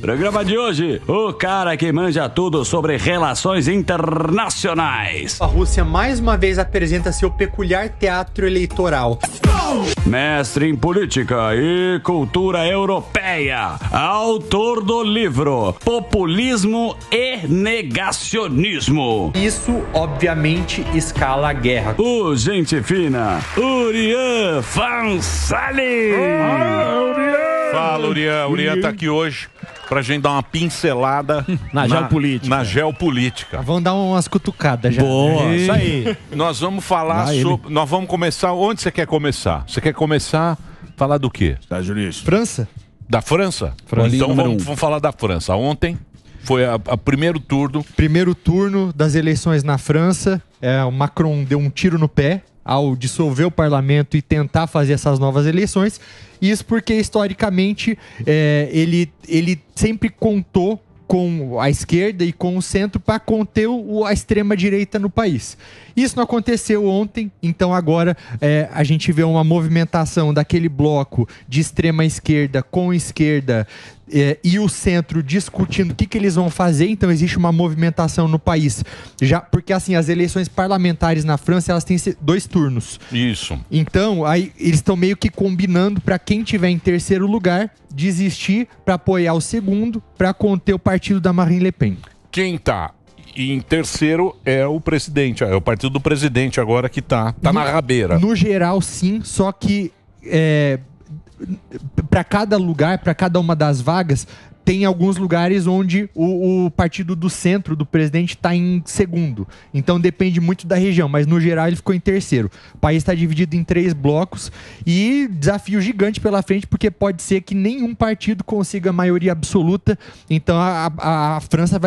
Programa de hoje, o cara que manja tudo sobre relações internacionais. A Rússia mais uma vez apresenta seu peculiar teatro eleitoral. Mestre em política e cultura europeia, autor do livro Populismo e Negacionismo. Isso, obviamente, escala a guerra. O gente fina, Urian Fansali. Fala, Urian. Urian tá aqui hoje pra gente dar uma pincelada na geopolítica. Na geopolítica. Vamos dar umas cutucadas já. Boa, isso aí. Nós vamos falar sobre... Nós vamos começar... Onde você quer começar? Você quer começar a falar do quê? Estados Unidos. França? Da França? França. Então vamos falar da França. Ontem foi a primeiro turno. Primeiro turno das eleições na França. O Macron deu um tiro no pé ao dissolver o parlamento e tentar fazer essas novas eleições. Isso porque, historicamente, ele sempre contou com a esquerda e com o centro para conter a extrema-direita no país. Isso não aconteceu ontem, então agora a gente vê uma movimentação daquele bloco de extrema-esquerda com esquerda e o centro discutindo o que eles vão fazer. Então existe uma movimentação no país, já porque assim, as eleições parlamentares na França, elas têm 2 turnos. Isso. Então, aí eles estão meio que combinando para quem tiver em terceiro lugar desistir para apoiar o segundo, para conter o partido da Marine Le Pen. Quem tá em terceiro é o presidente, é o partido do presidente agora que tá na rabeira. No geral, sim, só que para cada lugar, para cada uma das vagas, tem alguns lugares onde o partido do centro do presidente está em segundo. Então depende muito da região, mas no geral ele ficou em terceiro. O país está dividido em 3 blocos e desafio gigante pela frente, porque pode ser que nenhum partido consiga maioria absoluta. Então a França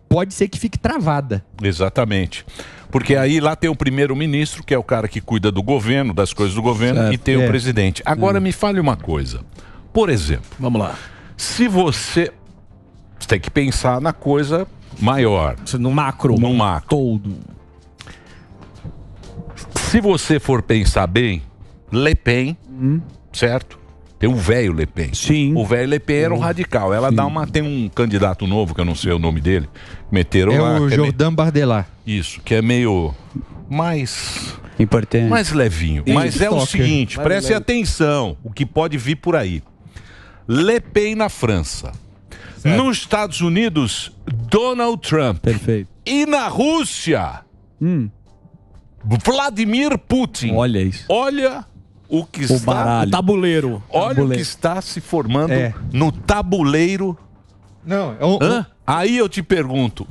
pode ser que fique travada. Exatamente. Porque aí lá tem o primeiro-ministro, que é o cara que cuida do governo, das coisas do governo, certo. E tem o presidente. Agora me fale uma coisa. Por exemplo, vamos lá. Se você tem que pensar na coisa maior. No macro. No macro. Todo. Se você for pensar bem, Le Pen, certo? Tem o velho Le Pen. Sim. O velho Le Pen era um radical. Ela tem um candidato novo, que eu não sei o nome dele. Meteram lá. O Jordan Bardella. Isso, que é meio mais... Importante. Mais levinho. Isso, Mas é o seguinte, mais preste leve. atenção, o que pode vir por aí. Le Pen na França. Certo. Nos Estados Unidos, Donald Trump. Perfeito. E na Rússia, Vladimir Putin. Olha isso. Olha o que O está... baralho. O tabuleiro. Olha o que está se formando no tabuleiro. Não, Aí eu te pergunto,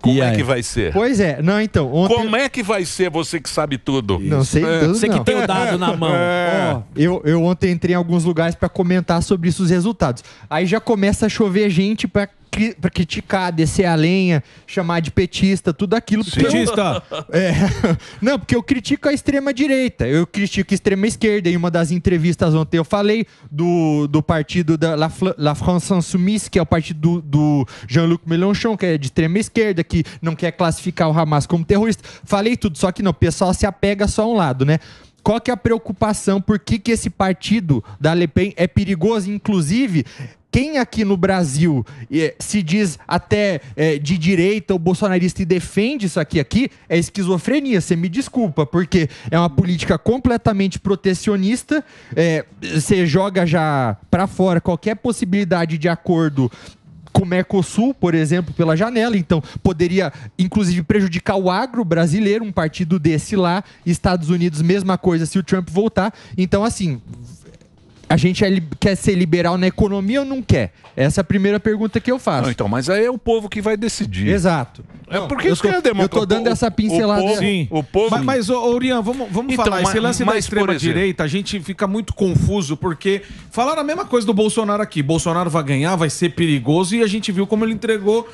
como é que vai ser? Pois é, não, então... Ontem... Como é que vai ser, você que sabe tudo? Não sei tudo, Você que tem o dado na mão. Ó, eu ontem entrei em alguns lugares para comentar sobre isso, os resultados. Aí já começa a chover gente para criticar, descer a lenha, chamar de petista, tudo aquilo. Petista! Não, porque eu critico a extrema-direita, eu critico a extrema-esquerda. Em uma das entrevistas ontem eu falei do partido da La France Insoumise, que é o partido do Jean-Luc Mélenchon, que é de extrema-esquerda, que não quer classificar o Hamas como terrorista. Falei tudo, só que não, o pessoal se apega só a um lado, né? Qual que é a preocupação? Por que esse partido da Le Pen é perigoso? Inclusive, quem aqui no Brasil se diz até de direita ou bolsonarista e defende isso aqui é esquizofrenia. Você me desculpa, porque é uma política completamente protecionista. Você joga já para fora qualquer possibilidade de acordo com o Mercosul, por exemplo, pela janela. Então, poderia, inclusive, prejudicar o agro brasileiro, um partido desse lá. Estados Unidos, mesma coisa, se o Trump voltar. Então, assim, a gente quer ser liberal na economia ou não quer? Essa é a primeira pergunta que eu faço. Não, então, mas aí é o povo que vai decidir. Exato. É porque isso que é democracia. Eu tô dando essa pincelada. Sim. O povo... Mas Orian, vamos Então, falar. Esse lance da por extrema-direita, a gente fica muito confuso, porque falaram a mesma coisa do Bolsonaro aqui. Bolsonaro vai ganhar, vai ser perigoso, e a gente viu como ele entregou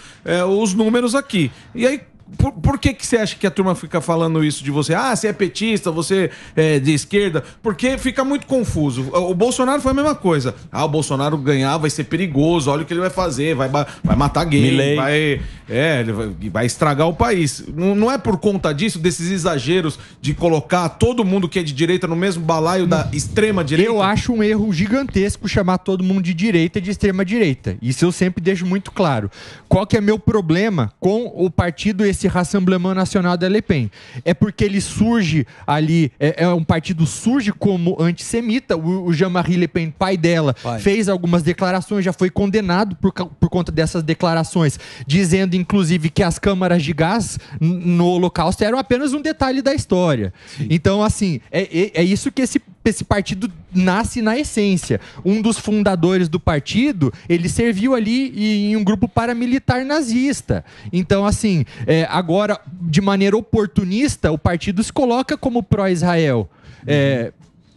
os números aqui. E aí, Por que você acha que a turma fica falando isso de você? Ah, você é petista, você é de esquerda. Porque fica muito confuso. O Bolsonaro foi a mesma coisa. Ah, o Bolsonaro ganhar vai ser perigoso, olha o que ele vai fazer, vai matar gay, ele vai estragar o país. Não é por conta disso, desses exageros de colocar todo mundo que é de direita no mesmo balaio da extrema direita? Eu acho um erro gigantesco chamar todo mundo de direita e de extrema direita. Isso eu sempre deixo muito claro. Qual que é meu problema com o partido, esse Rassemblement National de Le Pen? É porque ele surge ali, um partido surge como antissemita. O Jean-Marie Le Pen, pai dela, fez algumas declarações, já foi condenado por conta dessas declarações, dizendo inclusive que as câmaras de gás no Holocausto eram apenas um detalhe da história. Sim. Então, assim, é isso que esse partido nasce na essência. Um dos fundadores do partido, ele serviu ali em um grupo paramilitar nazista. Então, assim, agora, de maneira oportunista, o partido se coloca como pró-Israel.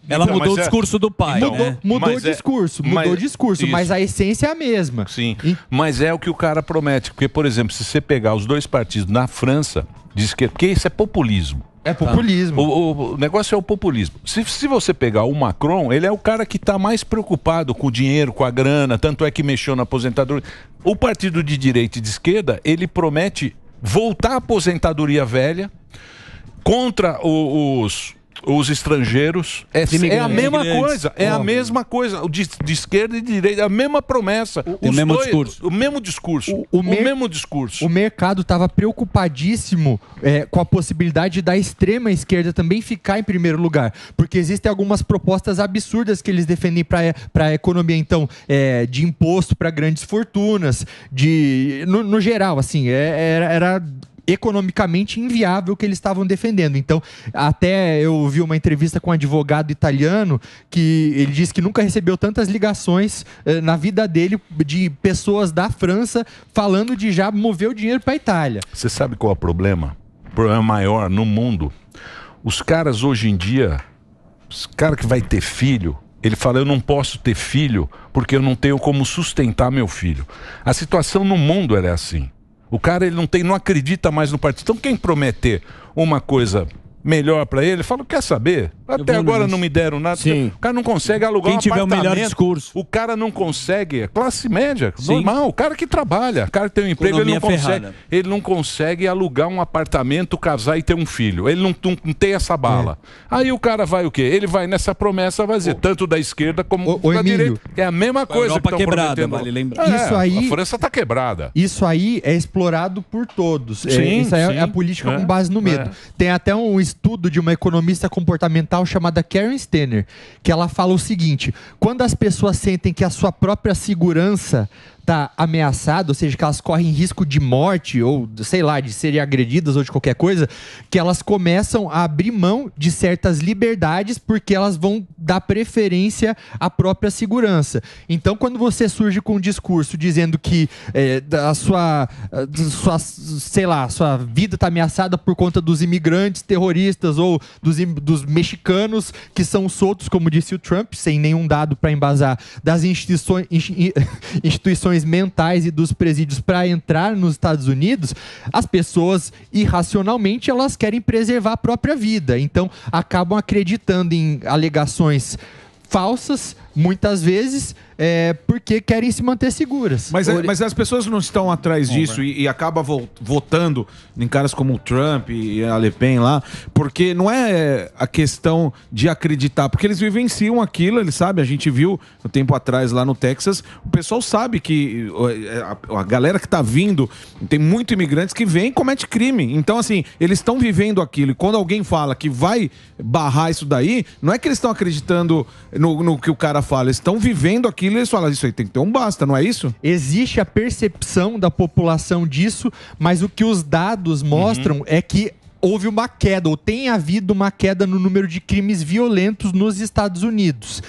Ela mudou o discurso do pai. Mudou o discurso, mas a essência é a mesma. Sim, mas é o que o cara promete. Porque, por exemplo, se você pegar os dois partidos na França, diz que porque isso é populismo. É populismo. O negócio é o populismo. Se você pegar o Macron, ele é o cara que está mais preocupado com o dinheiro, com a grana, tanto é que mexeu na aposentadoria. O partido de direita e de esquerda, ele promete voltar à aposentadoria velha contra os estrangeiros. É a mesma coisa. É a mesma coisa. O de esquerda e de direita, é a mesma promessa. O mesmo discurso. O mesmo discurso. O mercado estava preocupadíssimo com a possibilidade da extrema esquerda também ficar em primeiro lugar. Porque existem algumas propostas absurdas que eles defendem para a economia, então, de imposto para grandes fortunas, no geral, assim, era economicamente inviável que eles estavam defendendo. Então, até eu vi uma entrevista com um advogado italiano que ele disse que nunca recebeu tantas ligações na vida dele de pessoas da França falando de já mover o dinheiro para a Itália. Você sabe qual é o problema? O problema maior no mundo. Os caras hoje em dia, os cara que vai ter filho, ele fala, eu não posso ter filho porque eu não tenho como sustentar meu filho. A situação no mundo é assim. O cara ele não acredita mais no partido. Então quem prometer uma coisa melhor para ele, fala, quer saber? Até agora não me deram nada. Sim. O cara não consegue alugar quem tiver o melhor discurso. O cara não consegue, classe média, normal, o cara que trabalha, o cara que tem um emprego, ele não consegue alugar um apartamento, casar e ter um filho. Ele não tem essa bala. Aí o cara vai o quê? Ele vai nessa promessa, vai dizer, tanto da esquerda como da direita. É a mesma coisa que estão quebrada, vale lembrar. A França está quebrada. Isso aí é explorado por todos. Isso aí é a política com base no medo. Tem até um estudo de uma economista comportamental chamada Karen Stenner, que ela fala o seguinte: quando as pessoas sentem que a sua própria segurança está ameaçada, ou seja, que elas correm risco de morte, ou sei lá, de serem agredidas ou de qualquer coisa, que elas começam a abrir mão de certas liberdades porque elas vão dar preferência à própria segurança. Então, quando você surge com um discurso dizendo que a sua vida está ameaçada por conta dos imigrantes terroristas ou dos mexicanos que são soltos, como disse o Trump, sem nenhum dado para embasar, das instituições mentais e dos presídios para entrar nos Estados Unidos, as pessoas irracionalmente elas querem preservar a própria vida, então acabam acreditando em alegações falsas muitas vezes porque querem se manter seguras. Mas as pessoas não estão atrás disso e acabam votando em caras como o Trump e a Le Pen lá, porque não é a questão de acreditar, porque eles vivenciam aquilo, eles sabem, a gente viu um tempo atrás lá no Texas, o pessoal sabe que a galera que tá vindo, tem muito imigrantes que vem e comete crime, então assim, eles estão vivendo aquilo, e quando alguém fala que vai barrar isso daí, não é que eles estão acreditando no que o cara fala, eles estão vivendo aquilo e eles falam, isso aí tem que ter um basta, não é isso? Existe a percepção da população disso, mas o que os dados mostram é que houve uma queda, ou tem havido uma queda no número de crimes violentos nos Estados Unidos.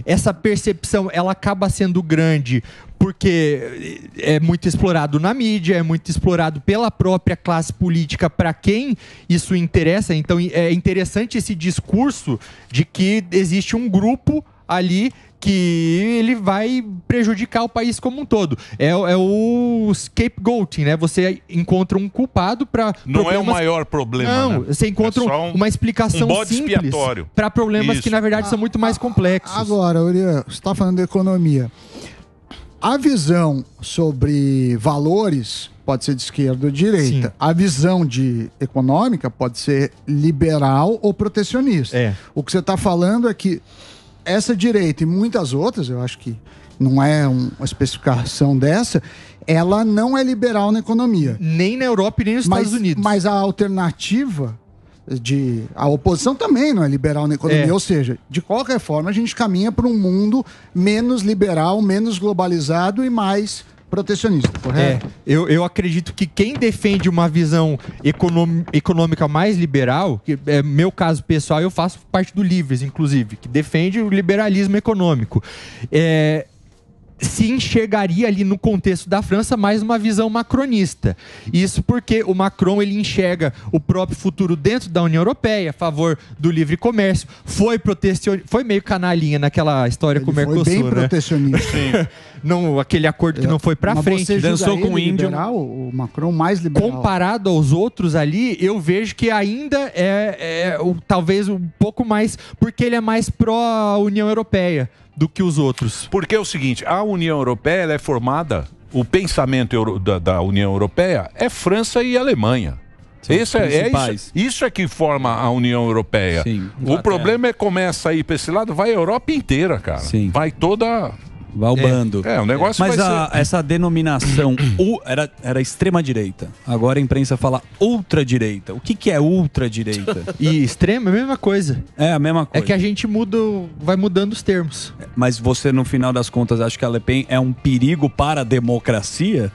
Essa percepção, ela acaba sendo grande porque é muito explorado na mídia, é muito explorado pela própria classe política para quem isso interessa. Então é interessante esse discurso de que existe um grupo ali que ele vai prejudicar o país como um todo. É o scapegoating, né? Você encontra um culpado para Não é o maior problema. Não, né? você encontra uma explicação bode simples expiatório. para problemas que, na verdade, são muito mais complexos. Agora, Uriel, você está falando de economia. A visão sobre valores pode ser de esquerda ou de direita. Sim. A visão econômica pode ser liberal ou protecionista. O que você está falando é que essa direita e muitas outras, eu acho que não é uma especificação dessa, ela não é liberal na economia. Nem na Europa e nem nos Estados Unidos. Mas a alternativa... A oposição também não é liberal na economia, ou seja, de qualquer forma a gente caminha para um mundo menos liberal, menos globalizado e mais protecionista, correto? Eu acredito que quem defende uma visão econômica mais liberal, que é meu caso pessoal, eu faço parte do Livres, inclusive, que defende o liberalismo econômico, se enxergaria ali no contexto da França mais uma visão macronista. Isso porque o Macron ele enxerga o próprio futuro dentro da União Europeia, a favor do livre comércio, foi meio canalinha naquela história com o Mercosul, foi bem né? protecionista. Não, aquele acordo que não foi pra frente. Você dançou com o índio. Liberal, o Macron mais liberal. Comparado aos outros ali, eu vejo que ainda talvez um pouco mais, porque ele é mais pró-União Europeia do que os outros. Porque é o seguinte, a União Europeia ela é formada, o pensamento da União Europeia é França e Alemanha. Isso é que forma a União Europeia. Sim, o problema é que começa a ir para esse lado, vai a Europa inteira, cara. Sim. Vai toda... Vai o bando. O negócio Mas vai ser... essa denominação era extrema-direita. Agora a imprensa fala ultradireita. O que é ultradireita? E extrema é a mesma coisa. É a mesma coisa. É que a gente vai mudando os termos. Mas você, no final das contas, acha que a Le Pen é um perigo para a democracia?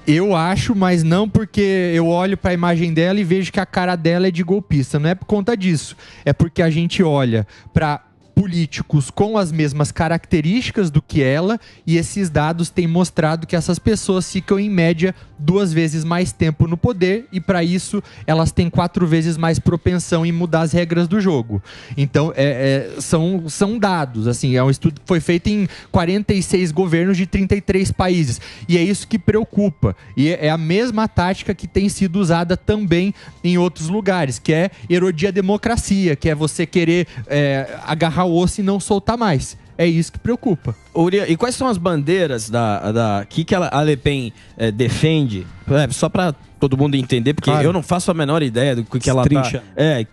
Eu acho, mas não porque eu olho para a imagem dela e vejo que a cara dela é de golpista. Não é por conta disso. É porque a gente olha para políticos com as mesmas características do que ela, e esses dados têm mostrado que essas pessoas ficam em média 2 vezes mais tempo no poder, e para isso elas têm 4 vezes mais propensão em mudar as regras do jogo. Então são dados, assim, é um estudo que foi feito em 46 governos de 33 países, e é isso que preocupa, e é a mesma tática que tem sido usada também em outros lugares, que é erodir a democracia, que é você querer agarrar o osso e não soltar mais. É isso que preocupa. E quais são as bandeiras que a Le Pen defende? Só para todo mundo entender, porque eu não faço a menor ideia do que ela tá...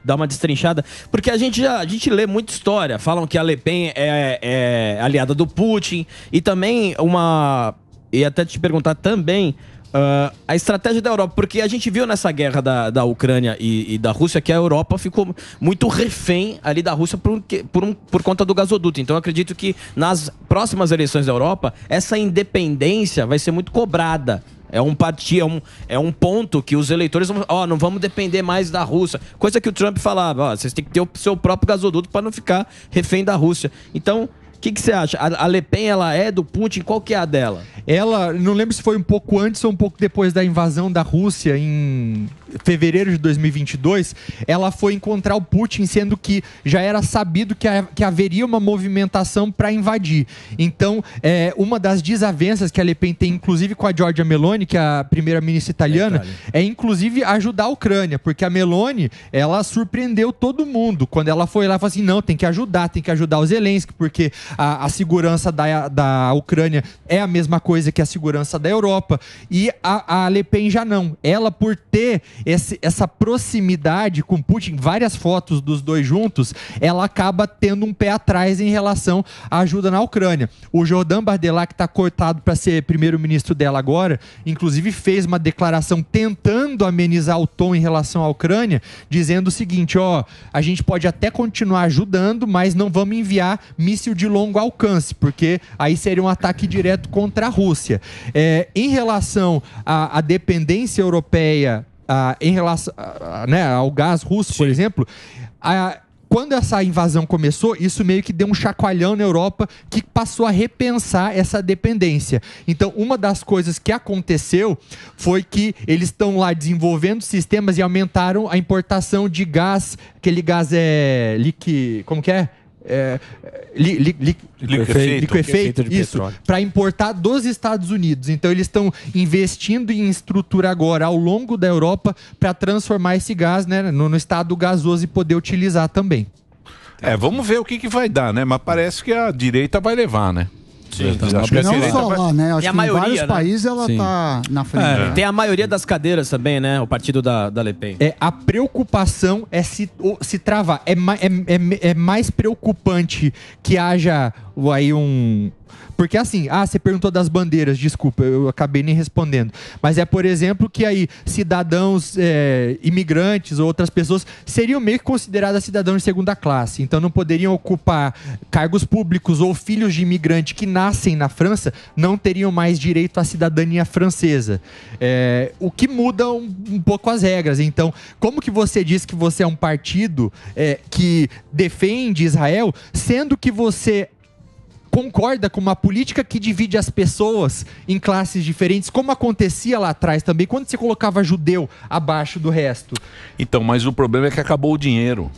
dá uma destrinchada. Porque a gente lê muita história. Falam que a Le Pen é aliada do Putin. E também E até te perguntar também... a estratégia da Europa, porque a gente viu nessa guerra da Ucrânia e da Rússia que a Europa ficou muito refém ali da Rússia por conta do gasoduto. Então eu acredito que nas próximas eleições da Europa, essa independência vai ser muito cobrada. É um ponto que os eleitores vão... não vamos depender mais da Rússia. Coisa que o Trump falava, vocês têm que ter o seu próprio gasoduto para não ficar refém da Rússia. Então... O que você acha? A Le Pen, ela é do Putin? Qual que é a dela? Ela, não lembro se foi um pouco antes ou um pouco depois da invasão da Rússia, em fevereiro de 2022, ela foi encontrar o Putin, sendo que já era sabido que haveria uma movimentação para invadir. Então, uma das desavenças que a Le Pen tem, inclusive com a Giorgia Meloni, que é a primeira-ministra italiana, é inclusive ajudar a Ucrânia, porque a Meloni, ela surpreendeu todo mundo. Quando ela foi lá, ela falou assim, não, tem que ajudar o Zelensky, porque a segurança da Ucrânia é a mesma coisa que a segurança da Europa. E a Le Pen já não. Ela, por ter essa proximidade com Putin, várias fotos dos dois juntos, ela acaba tendo um pé atrás em relação à ajuda na Ucrânia. O Jordan Bardella, que está cortado para ser primeiro-ministro dela agora, inclusive fez uma declaração tentando amenizar o tom em relação à Ucrânia, dizendo o seguinte, a gente pode até continuar ajudando, mas não vamos enviar míssil de longo alcance, porque aí seria um ataque direto contra a Rússia. Em relação à dependência europeia, em relação ao gás russo, por exemplo, quando essa invasão começou, isso meio que deu um chacoalhão na Europa que passou a repensar essa dependência. Então, uma das coisas que aconteceu foi que eles estão lá desenvolvendo sistemas e aumentaram a importação de gás, aquele gás como que é? liquefeito, isso, para importar dos Estados Unidos. Então eles estão investindo em estrutura agora ao longo da Europa para transformar esse gás, né, no estado gasoso e poder utilizar também. Vamos ver o que vai dar, né? Mas parece que a direita vai levar, né? Sim, acho que não só lá, né? Acho que em vários países ela tá na frente. Tem a maioria das cadeiras também, né? O partido da Le Pen. A preocupação é se travar. É mais preocupante que haja aí um... Porque assim, você perguntou das bandeiras, desculpa, eu acabei nem respondendo. Mas por exemplo, que aí cidadãos imigrantes ou outras pessoas seriam meio que consideradas cidadãos de segunda classe. Então não poderiam ocupar cargos públicos, ou filhos de imigrante que nascem na França não teriam mais direito à cidadania francesa. O que muda um pouco as regras. Então, como que você diz que você é um partido que defende Israel, sendo que você concorda com uma política que divide as pessoas em classes diferentes, como acontecia lá atrás também, quando você colocava judeu abaixo do resto? Então, mas o problema é que acabou o dinheiro.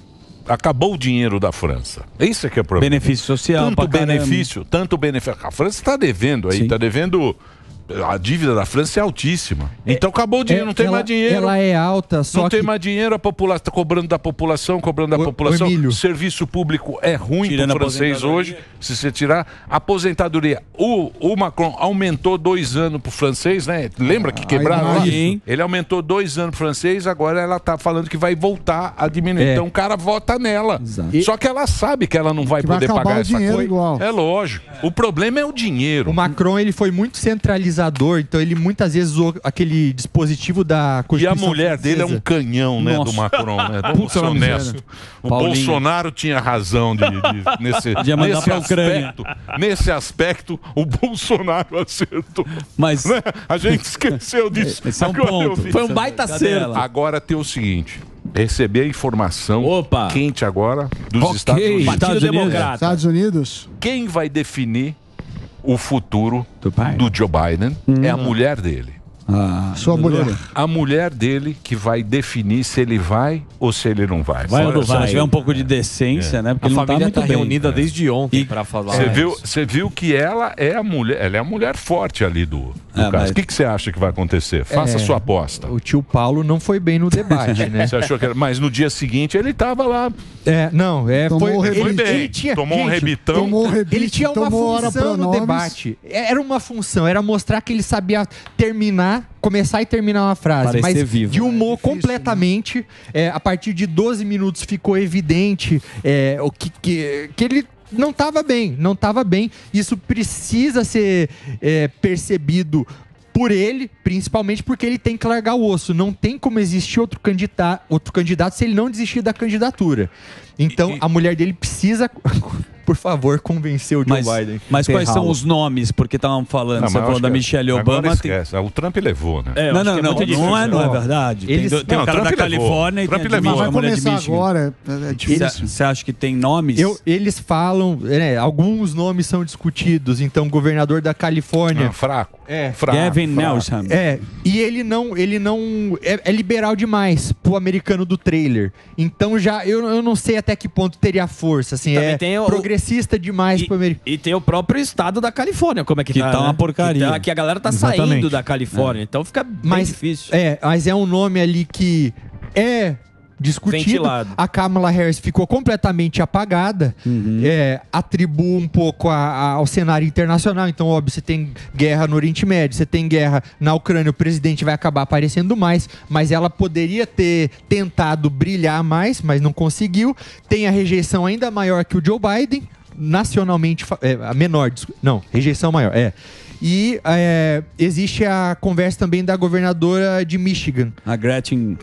Acabou o dinheiro da França. Isso é que é o problema. Benefício social. Tanto benefício. A França está devendo aí, está devendo... A dívida da França é altíssima. Então acabou o dinheiro, não tem mais dinheiro. Ela é alta, só não tem mais dinheiro, a população está cobrando da população, O serviço público é ruim para o francês hoje, se você tirar. A aposentadoria. O Macron aumentou 2 anos para o francês, né? Lembra que quebraram isso? Ele aumentou 2 anos para o francês, agora ela está falando que vai voltar a diminuir. Então o cara vota nela. Só que ela sabe que ela não vai poder pagar essa coisa. Igual. É lógico. O problema é o dinheiro. O Macron, ele foi muito centralizado. Então ele muitas vezes usou aquele dispositivo da Constituição. E a mulher dele é um canhão, né, do Macron, né? Vamos ser honestos. O Bolsonaro tinha razão nesse aspecto, o Bolsonaro acertou. Mas né? A gente esqueceu disso. Esse é um ponto. Foi um baita acerto. Agora tem o seguinte: receber a informação quente agora dos Estados Unidos. Estados Unidos. Quem vai definir o futuro do Joe Biden é a mulher dele. Sua mulher. A mulher dele que vai definir se ele vai ou se ele não vai. Se não tiver um pouco de decência, né? Porque a família está reunida desde ontem para falar. Você viu que ela é a mulher forte ali do caso. O que você acha que vai acontecer? Faça a sua aposta. O tio Paulo não foi bem no debate, né? Você achou que era... Mas no dia seguinte ele estava lá. Tomou um rebitão. Ele tinha uma função no debate. Era uma função, era mostrar que ele sabia começar e terminar uma frase, mas de humor completamente. A partir de 12 minutos ficou evidente que ele não estava bem. Isso precisa ser percebido por ele, principalmente porque ele tem que largar o osso. Não tem como existir outro candidato se ele não desistir da candidatura. Então, a mulher dele precisa, por favor, convencer o Joe Biden. Mas quais são os nomes? Porque estavam falando, você falou da Michelle Obama. O Trump levou, né? Não é verdade. Tem o cara da Califórnia e tem a vai começar agora. É difícil. Você acha que tem nomes? Eles falam, alguns nomes são discutidos. Então, o governador da Califórnia... Fraco. Gavin Newsom. E ele não é liberal demais pro americano do trailer. Então eu não sei até que ponto teria força, assim, progressista demais pro americano. E tem o próprio estado da Califórnia, como é que tá, uma porcaria. Que a galera tá saindo da Califórnia, então fica bem difícil. Mas é um nome ali que discutido. Ventilado. A Kamala Harris ficou completamente apagada, atribui um pouco ao cenário internacional. Então, óbvio, você tem guerra no Oriente Médio, você tem guerra na Ucrânia, o presidente vai acabar aparecendo mais, mas ela poderia ter tentado brilhar mais, mas não conseguiu. Tem a rejeição ainda maior que o Joe Biden, nacionalmente, rejeição maior, E existe a conversa também da governadora de Michigan. A Gretchen.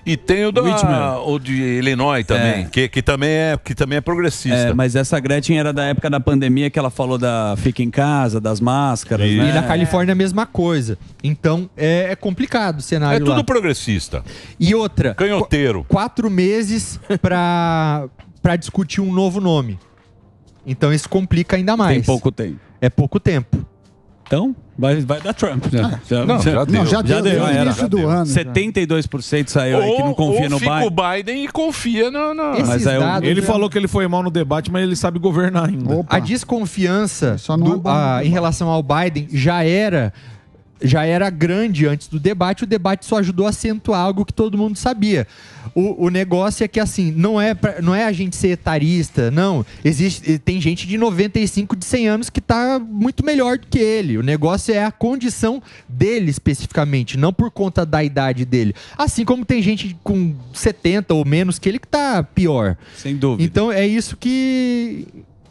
E tem o de Illinois também, que também é progressista. Mas essa Gretchen era da época da pandemia, que ela falou da fica em casa, das máscaras. E na Califórnia a mesma coisa. Então é complicado o cenário lá. É tudo progressista. E outra, canhoteiro. 4 meses para discutir um novo nome. Então isso complica ainda mais. Tem pouco tempo. É pouco tempo. Então, vai dar Trump. Né? Já deu no era. início do ano. 72% saiu aí que não confia no fica Biden. o Biden e confia no... Mas aí ele falou que ele foi mal no debate, mas ele sabe governar ainda. A desconfiança em relação ao Biden já era grande antes do debate. O debate só ajudou a acentuar algo que todo mundo sabia. O negócio é que, assim, não é a gente ser etarista, não. Tem gente de 95, de 100 anos que tá muito melhor do que ele. O negócio é a condição dele especificamente, não por conta da idade dele. Assim como tem gente com 70 ou menos que ele que tá pior. Sem dúvida. Então é isso que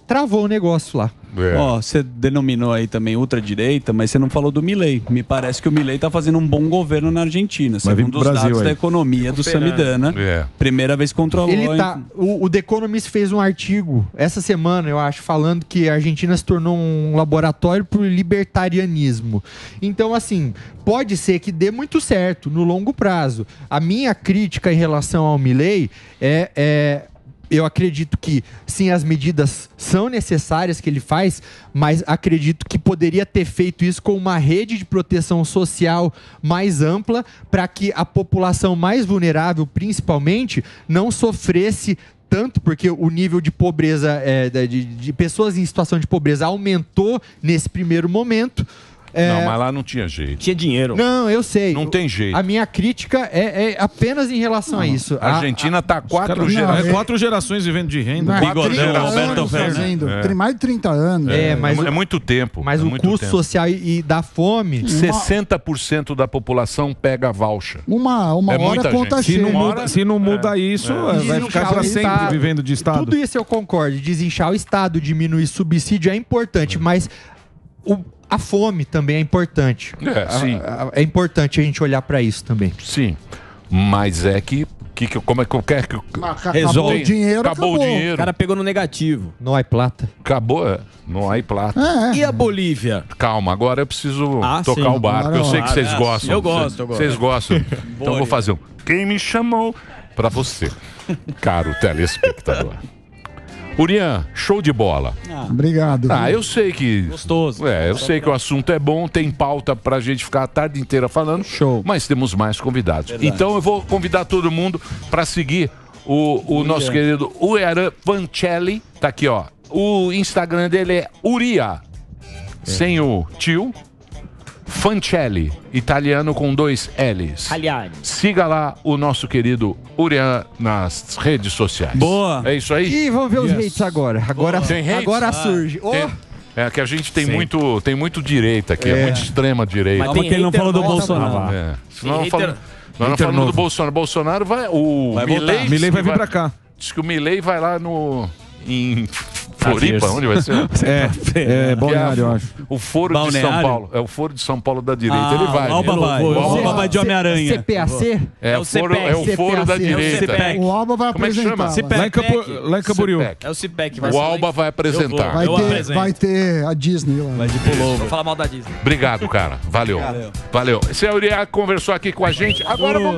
travou o negócio lá. Ó, você denominou aí também ultradireita, mas você não falou do Milei. Me parece que o Milei tá fazendo um bom governo na Argentina, segundo os dados da economia do Samidana. Primeira vez que controlou. O The Economist fez um artigo essa semana, eu acho, falando que a Argentina se tornou um laboratório pro libertarianismo. Então, assim, pode ser que dê muito certo no longo prazo. A minha crítica em relação ao Milei eu acredito que, sim, as medidas são necessárias que ele faz, mas acredito que poderia ter feito isso com uma rede de proteção social mais ampla para que a população mais vulnerável, principalmente, não sofresse tanto, porque o nível de pobreza, de pessoas em situação de pobreza aumentou nesse primeiro momento. Não, mas lá não tinha jeito. Tinha dinheiro. Não, eu sei. Não tem jeito. A minha crítica é apenas em relação a isso. A Argentina tá 4 gerações. 4 gerações vivendo de renda. Tem mais de 30 anos. Mas é muito tempo. Mas o custo social e da fome... 60% da população pega voucher. Uma hora a conta chega. Se não muda isso, vai ficar para sempre vivendo de Estado. Tudo isso eu concordo. Desinchar o Estado, diminuir subsídio é importante, mas a fome também é importante. Sim. É importante a gente olhar para isso também. Sim. Mas é como é que eu quero que resolve? Acabou o dinheiro. O cara pegou no negativo. Não há plata. Acabou, não há plata. E a Bolívia? Calma, agora eu preciso tocar o barco. Agora eu sei que vocês gostam. Eu gosto. Vocês gostam. Então eu vou fazer um Quem Me Chamou para você, caro telespectador. Urian, show de bola. Obrigado. Eu sei que... Gostoso. Eu sei que o assunto é bom, tem pauta pra gente ficar a tarde inteira falando. Show. Mas temos mais convidados. Então eu vou convidar todo mundo pra seguir o nosso querido Urian Vancelli. Tá aqui, ó. O Instagram dele é Uria, sem o tio. Fancelli, italiano com 2 L's. Siga lá o nosso querido Urian nas redes sociais. Boa. É isso aí? E vamos ver os hates agora. Tem hates? Agora surge. É que a gente tem muito direita aqui, é muito extrema direita. Calma que ele não falou do Bolsonaro. Nós não falamos do Bolsonaro. Bolsonaro vai... Vai voltar. Milei vai vir pra cá. Diz que o Milei vai lá em Floripa, onde vai ser? Balneário, eu acho. O Foro de São Paulo. É o Foro de São Paulo da direita. Ele vai. O Alba vai de Homem-Aranha. CPAC? É o Foro da direita. O Alba vai Como é que chama? apresentar. Lá em Camboriú. É o CIPEC. O Alba vai apresentar. Vai ter a Disney lá. Vai de pullover. Vou falar mal da Disney. Obrigado, cara. Valeu. Esse é o Uriah que conversou aqui com a gente. Agora vamos